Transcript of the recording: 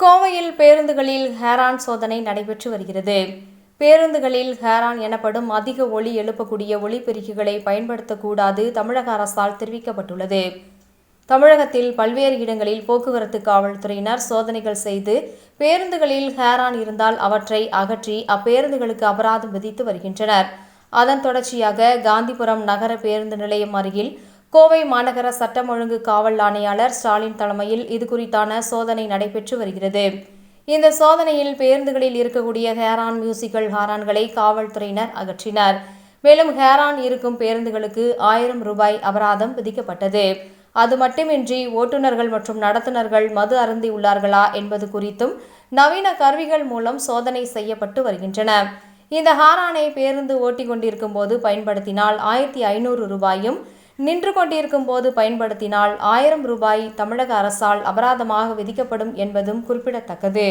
கோவையில் பேருந்துகளில் ஹேரான் சோதனை நடைபெற்று வருகிறது. பேருந்துகளில் ஹேரான் எனப்படும் அதிக ஒலி எழுப்பக்கூடிய ஒலிபெருக்கிகளை பயன்படுத்தக்கூடாது தமிழக அரசால் தெரிவிக்கப்பட்டுள்ளது. தமிழகத்தில் பல்வேறு இடங்களில் போக்குவரத்து காவல்துறையினர் சோதனைகள் செய்து பேருந்துகளில் ஹேரான் இருந்தால் அவற்றை அகற்றி அப்பேருந்துகளுக்கு அபராதம் விதித்து வருகின்றனர். அதன் தொடர்ச்சியாக காந்திபுரம் நகர பேருந்து நிலையம் அருகில் கோவை மாநகர சட்டம் ஒழுங்கு காவல் ஆணையாளர் ஸ்டாலின் தலைமையில் இதுகுறித்தான சோதனை நடைபெற்று வருகிறது. இந்த சோதனையில் பேருந்துகளில் இருக்கக்கூடிய ஹேரான் மியூசிக்கல் ஹாரான்களை காவல்துறையினர் அகற்றினர். மேலும் ஹேரான் இருக்கும் பேருந்துகளுக்கு 1000 ரூபாய் அபராதம் விதிக்கப்பட்டது. அது மட்டுமின்றி ஓட்டுநர்கள் மற்றும் நடத்துனர்கள் மது அருந்தியுள்ளார்களா என்பது குறித்தும் நவீன கருவிகள் மூலம் சோதனை செய்யப்பட்டு வருகின்றன. இந்த ஹாரானை பேருந்து ஓட்டிக் கொண்டிருக்கும் போது பயன்படுத்தினால் 1500 ரூபாயும், நின்று கொண்டிருக்கும் போது பயன்படுத்தினால் 1000 ரூபாய் தமிழக அரசால் அபராதமாக விதிக்கப்படும் என்பதும் குறிப்பிடத்தக்கது.